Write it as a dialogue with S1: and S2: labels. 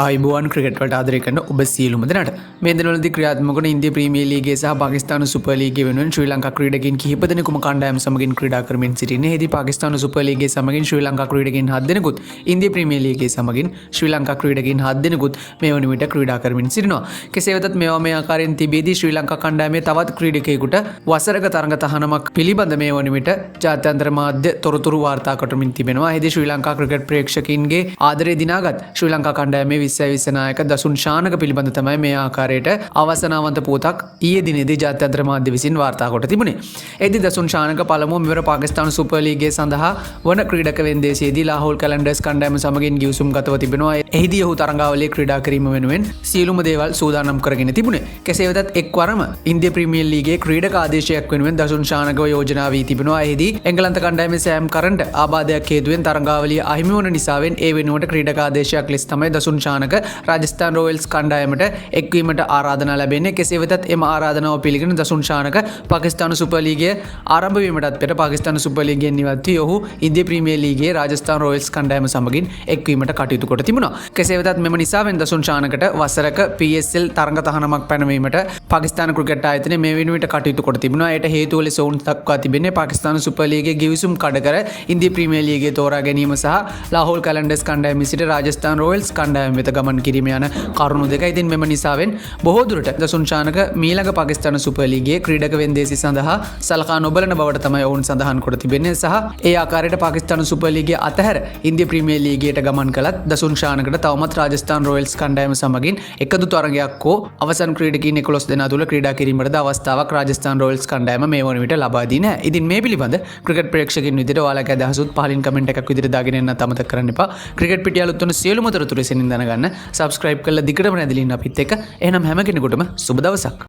S1: ආයිබෝවන් cricket වලට ආදරය කරන ඔබ සියලුම දෙනාට මේ දිනවලදී ක්‍රියාත්මක වන ඉන්දියා ප්‍රීමියර් ලීගයේ සහ පාකිස්තාන සුපර් ලීගයේ වෙනුවෙන් ශ්‍රී ලංකා ක්‍රීඩකයන් කිහිප දෙනෙකුම කණ්ඩායම් සමගින් ක්‍රීඩා කරමින් සිටින්නේ. එහිදී පාකිස්තාන සුපර් ලීගයේ සමගින් ශ්‍රී ලංකා ක්‍රීඩකයන් 7 දෙනෙකුත් ඉන්දියා ප්‍රීමියර් ලීගයේ සමගින් ශ්‍රී ලංකා ක්‍රීඩකයන් 7 දෙනෙකුත් මේ වන විට ක්‍රීඩා කරමින් සිටිනවා. කෙසේ වෙතත් මේවා මේ ආකාරයෙන් තිබෙදී ශ්‍රී ලංකා කණ්ඩායමේ තවත් ක්‍රීඩකයෙකුට වසරක තරඟ තහනමක් පිළිබඳ මේ වන විට ජාත්‍යන්තර මාධ්‍ය තොරතුරු වාර්තා කරමින් තිබෙනවා. එහිදී ශ්‍රී ලංකා ක්‍රිකට් ප්‍රේක්ෂකයින්ගේ ආදරය දිනාගත් ශ්‍රී ලංකා කණ්ඩායමේ 20 නායක දසුන් ශානක පිළිබඳ තමයි මේ ආකාරයට අවසනාවන්ත පුවතක් ඊයේ දිනේදී ජාත්‍යන්තර මාධ්‍ය විසින් වාර්තා කොට තිබුණේ. එහිදී දසුන් ශානක පළමුව මෙවර පාකිස්තාන සුපර් ලීගයේ සඳහා වන ක්‍රීඩක වෙන්දේසියේදී ලාහෝල් කැලන්ඩර්ස් කණ්ඩායම සමගින් ගිවිසුම් ගතව තිබෙනවා. එහිදී ඔහු තරඟාවලියේ ක්‍රීඩා කිරීම වෙනුවෙන් සියලුම දේවල් සූදානම් කරගෙන තිබුණේ. කෙසේ වෙතත් එක්වරම ඉන්දියා ප්‍රීමියර් ලීගයේ ක්‍රීඩක ආදේශයක් වෙනුවෙන් දසුන් ශානකව යෝජනා වී තිබෙනවා. එහිදී එංගලන්ත කණ්ඩායමේ සෑම් කරන්ට ආබාධයක් හේතුවෙන් තරඟාවලිය අහිමි වන නිසාවෙන් ඒ වෙනුවට ක්‍රීඩක ආදේශයක් ලෙස තමයි දසුන් ශානක රාජස්ථාන් රොයල්ස් කණ්ඩායමට එක්වීමට ආරාධනා ලැබෙන්නේ. කෙසේ වෙතත් එම ආරාධනාව පිළිගෙන දසුන් ශානක පාකිස්තාන සුපර් ලීගය ආරම්භ වීමටත් පෙර පාකිස්තාන සුපර් ලීගයෙන් ඉවත් වී ඔහු ඉන්දියා ප්‍රීමියර් ලීගයේ රාජස්ථාන් රොයල්ස් කණ්ඩායම සමගින් එක්වීමට කටයුතු කොට තිබුණා. කෙසේ වෙතත් මෙම නිසාවෙන් දසුන් ශානකට වසරක PSL තරඟ තහනමක් පැනවීමට පාකිස්තාන ක්‍රිකට් ආයතනය මේ වෙනුවට කටයුතු කොට තිබුණා. ඒට හේතුව ලෙස ඔවුන් දක්වා තිබෙන්නේ පාකිස්තාන සුපර් ලීගයේ ගිවිසුම් කඩ කර ඉන්දියා ප්‍රීමියර් ලීගයේ තෝරා ගැනීම සහ ලාහෝල් කැලන්ඩර්ස් කණ්ඩායම සිට රාජස්ථාන් රොයල්ස් කණ්ඩායම වෙත ගමන් කිරීම යන කරුණු දෙකයි. ඉතින් මෙම නිසාවෙන් බොහෝ දුරට දසුන් ශානක මීළඟ පාකිස්තාන සුපර් ලීගයේ ක්‍රීඩක වෙන්දේසි සඳහා සලකා නොබලන බවට තමයි ඔවුන් සඳහන් කොට තිබෙන්නේ. සහ ඒ ආකාරයට පාකිස්තාන සුපර් ලීගය අතහැර ඉන්දියා ප්‍රීමියර් ලීගයට ගමන් කළත් දසුන් ශානකට තවමත් රාජස්ථාන රොයල්ස් කණ්ඩායම සමගින් එකදු තරගයක් හෝ අවසන් ක්‍රීඩකයින් 11 දෙනා තුළ ක්‍රීඩා කිරීමටද අවස්ථාවක් රාජස්ථාන රොයල්ස් කණ්ඩායම මේ වන විට ලබා දී නැහැ. ඉතින් මේ පිළිබඳ ක්‍රිකට් ප්‍රේක්ෂකයන් විදිහට ඔයාලගේ අදහසුත් පහලින් කමෙන්ට් එකක් විදිහට දාගෙන එන්නත් අමතක කරන්න එපා. ක්‍රිකට් පිටිය අලුත් වන සියලුම තොරතුරු එසෙනින් දැනගන්න subscribe කරලා දිගටම නැදලින්න අපිත් එක්ක. එහෙනම් හැම කෙනෙකුටම සුබ දවසක්.